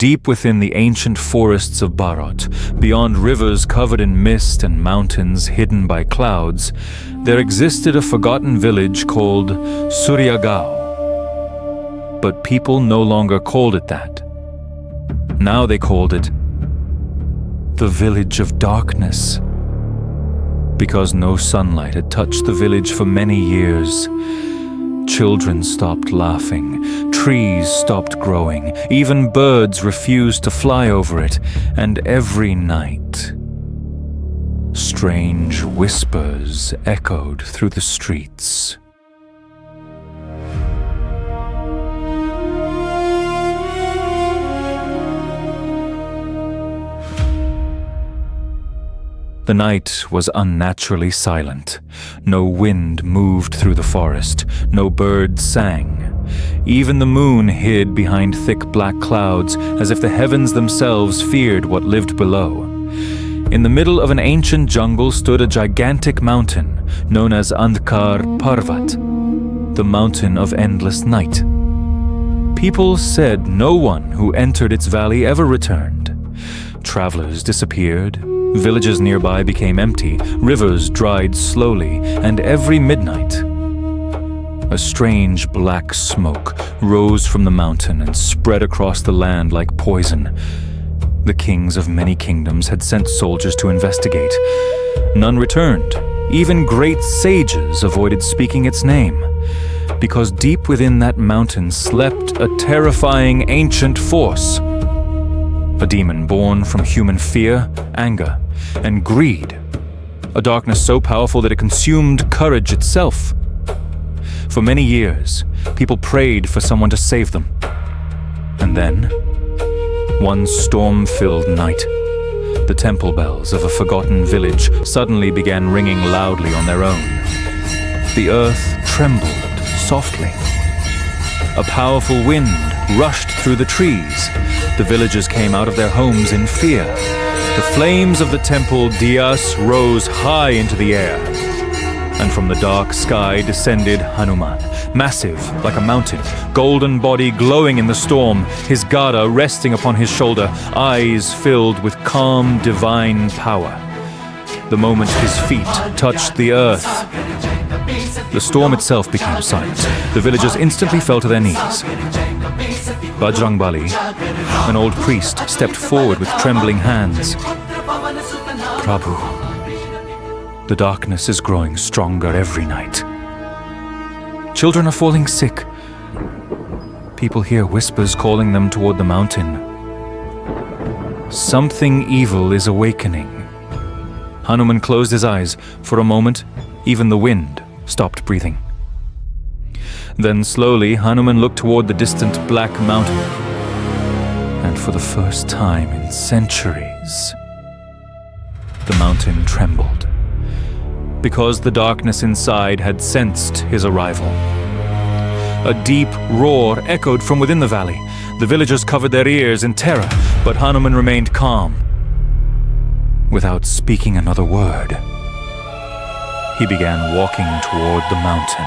Deep within the ancient forests of Bharat, beyond rivers covered in mist and mountains hidden by clouds, there existed a forgotten village called Suryagao. But people no longer called it that. Now they called it the Village of Darkness. Because no sunlight had touched the village for many years, children stopped laughing, trees stopped growing, even birds refused to fly over it, and every night, strange whispers echoed through the streets. The night was unnaturally silent. No wind moved through the forest. No birds sang. Even the moon hid behind thick black clouds, as if the heavens themselves feared what lived below. In the middle of an ancient jungle stood a gigantic mountain, known as Andhkar Parvat, the mountain of endless night. People said no one who entered its valley ever returned. Travelers disappeared. Villages nearby became empty, rivers dried slowly, and every midnight, a strange black smoke rose from the mountain and spread across the land like poison. The kings of many kingdoms had sent soldiers to investigate. None returned. Even great sages avoided speaking its name, because deep within that mountain slept a terrifying ancient force. A demon born from human fear, anger, and greed. A darkness so powerful that it consumed courage itself. For many years, people prayed for someone to save them. And then, one storm-filled night, the temple bells of a forgotten village suddenly began ringing loudly on their own. The earth trembled softly. A powerful wind rushed through the trees. The villagers came out of their homes in fear. The flames of the temple diyas rose high into the air. And from the dark sky descended Hanuman, massive like a mountain, golden body glowing in the storm, his gada resting upon his shoulder, eyes filled with calm divine power. The moment his feet touched the earth, the storm itself became silent. The villagers instantly fell to their knees. Bajrangbali, an old priest, stepped forward with trembling hands. Prabhu, the darkness is growing stronger every night. Children are falling sick. People hear whispers calling them toward the mountain. Something evil is awakening. Hanuman closed his eyes. For a moment, even the wind stopped breathing. Then slowly, Hanuman looked toward the distant black mountain. And for the first time in centuries, the mountain trembled. Because the darkness inside had sensed his arrival. A deep roar echoed from within the valley. The villagers covered their ears in terror, but Hanuman remained calm. Without speaking another word, he began walking toward the mountain.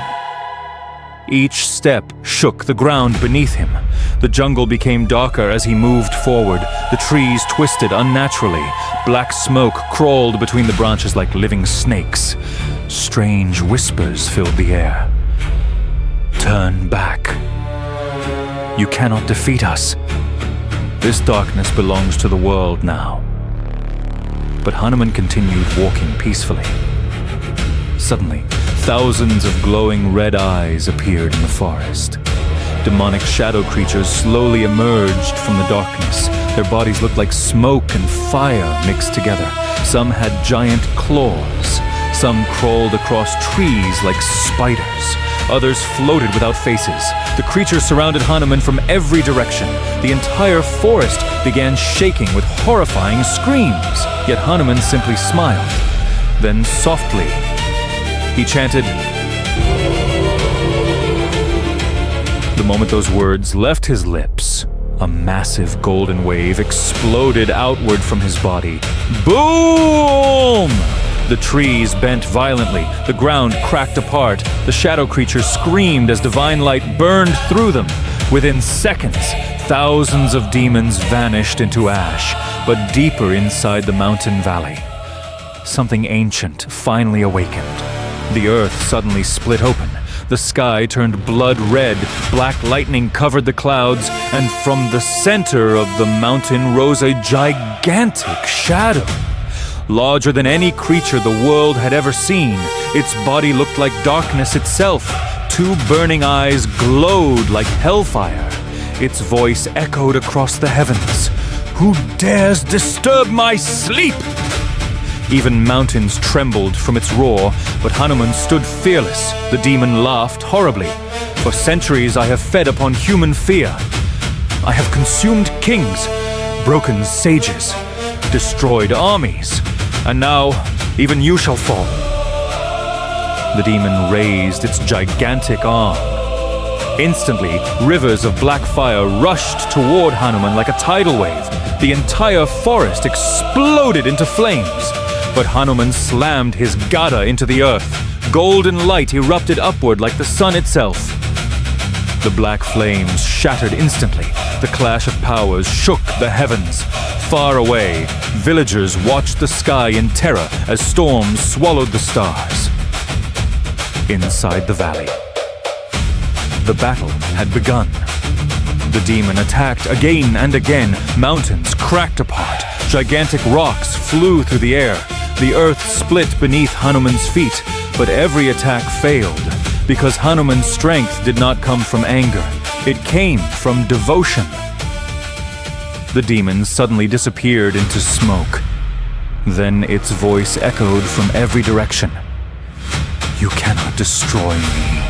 Each step shook the ground beneath him. The jungle became darker as he moved forward. The trees twisted unnaturally. Black smoke crawled between the branches like living snakes. Strange whispers filled the air. Turn back. You cannot defeat us. This darkness belongs to the world now. But Hanuman continued walking peacefully. Suddenly, thousands of glowing red eyes appeared in the forest. Demonic shadow creatures slowly emerged from the darkness. Their bodies looked like smoke and fire mixed together. Some had giant claws. Some crawled across trees like spiders. Others floated without faces. The creatures surrounded Hanuman from every direction. The entire forest began shaking with horrifying screams. Yet Hanuman simply smiled. Then softly, he chanted. The moment those words left his lips, a massive golden wave exploded outward from his body. Boom! The trees bent violently. The ground cracked apart. The shadow creatures screamed as divine light burned through them. Within seconds, Thousands of demons vanished into ash, but deeper inside the mountain valley, something ancient finally awakened. The earth suddenly split open. The sky turned blood red, black lightning covered the clouds, and from the center of the mountain rose a gigantic shadow. Larger than any creature the world had ever seen, its body looked like darkness itself. Two burning eyes glowed like hellfire. Its voice echoed across the heavens. "Who dares disturb my sleep?" Even mountains trembled from its roar, but Hanuman stood fearless. The demon laughed horribly. "For centuries I have fed upon human fear. I have consumed kings, broken sages, destroyed armies, and now even you shall fall." The demon raised its gigantic arm. Instantly, rivers of black fire rushed toward Hanuman like a tidal wave. The entire forest exploded into flames. But Hanuman slammed his gada into the earth. Golden light erupted upward like the sun itself. The black flames shattered instantly. The clash of powers shook the heavens. Far away, villagers watched the sky in terror as storms swallowed the stars. Inside the valley, the battle had begun. The demon attacked again and again. Mountains cracked apart. Gigantic rocks flew through the air. The earth split beneath Hanuman's feet, but every attack failed, because Hanuman's strength did not come from anger. It came from devotion. The demon suddenly disappeared into smoke. Then its voice echoed from every direction. "You cannot destroy me.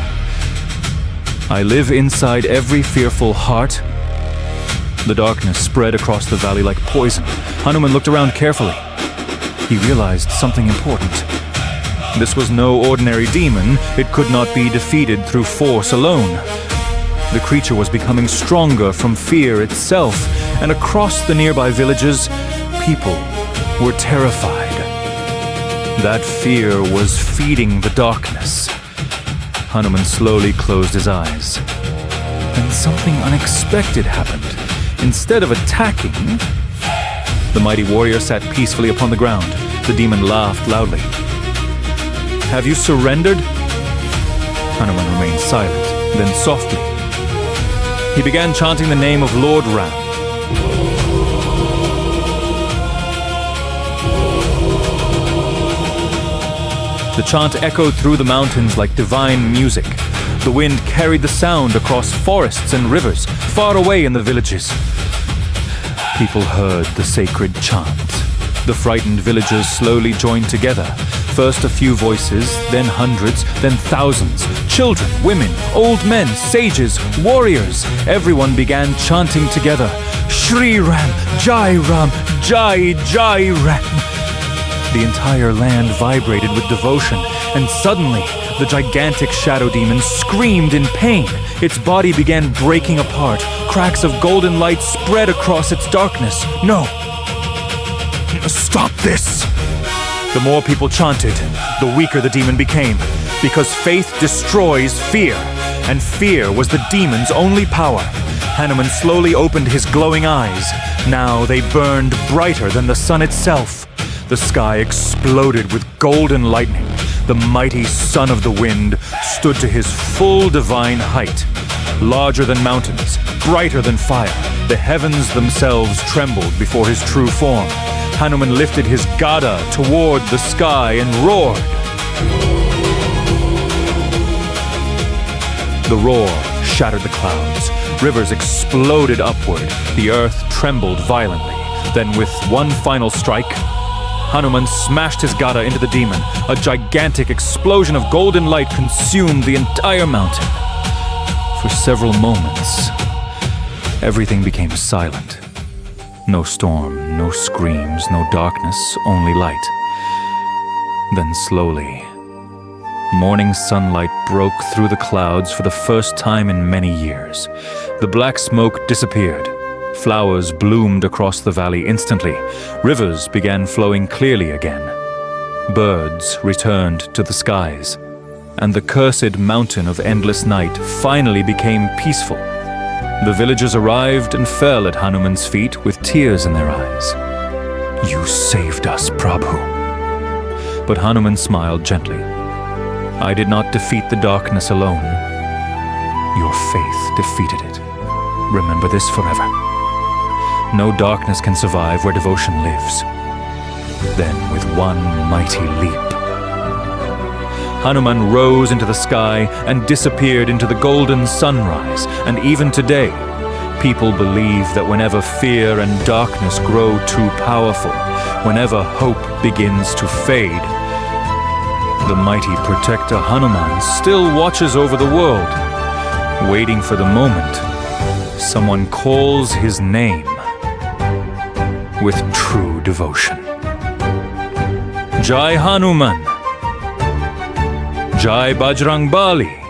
I live inside every fearful heart." The darkness spread across the valley like poison. Hanuman looked around carefully. He realized something important. This was no ordinary demon. It could not be defeated through force alone. The creature was becoming stronger from fear itself, and across the nearby villages, people were terrified. That fear was feeding the darkness. Hanuman slowly closed his eyes. Then something unexpected happened. Instead of attacking, the mighty warrior sat peacefully upon the ground. The demon laughed loudly. "Have you surrendered?" Hanuman remained silent. Then softly, he began chanting the name of Lord Ram. The chant echoed through the mountains like divine music. The wind carried the sound across forests and rivers, far away in the villages. People heard the sacred chant. The frightened villagers slowly joined together. First a few voices, then hundreds, then thousands. Children, women, old men, sages, warriors. Everyone began chanting together. "Shree Ram, Jai Ram, Jai Jai Ram." The entire land vibrated with devotion, and suddenly, the gigantic shadow demon screamed in pain. Its body began breaking apart. Cracks of golden light spread across its darkness. "No! Stop this!" The more people chanted, the weaker the demon became, because faith destroys fear, and fear was the demon's only power. Hanuman slowly opened his glowing eyes. Now they burned brighter than the sun itself. The sky exploded with golden lightning. The mighty son of the wind stood to his full divine height. Larger than mountains, brighter than fire, the heavens themselves trembled before his true form. Hanuman lifted his gada toward the sky and roared. The roar shattered the clouds. Rivers exploded upward. The earth trembled violently. Then with one final strike, Hanuman smashed his gada into the demon. A gigantic explosion of golden light consumed the entire mountain. For several moments, everything became silent. No storm, no screams, no darkness, only light. Then slowly, morning sunlight broke through the clouds for the first time in many years. The black smoke disappeared. Flowers bloomed across the valley instantly. Rivers began flowing clearly again. Birds returned to the skies. And the cursed mountain of endless night finally became peaceful. The villagers arrived and fell at Hanuman's feet with tears in their eyes. "You saved us, Prabhu." But Hanuman smiled gently. "I did not defeat the darkness alone. Your faith defeated it. Remember this forever. No darkness can survive where devotion lives." Then, with one mighty leap, Hanuman rose into the sky and disappeared into the golden sunrise. And even today, people believe that whenever fear and darkness grow too powerful, whenever hope begins to fade, the mighty protector Hanuman still watches over the world, waiting for the moment someone calls his name with true devotion. Jai Hanuman! Jai Bajrangbali!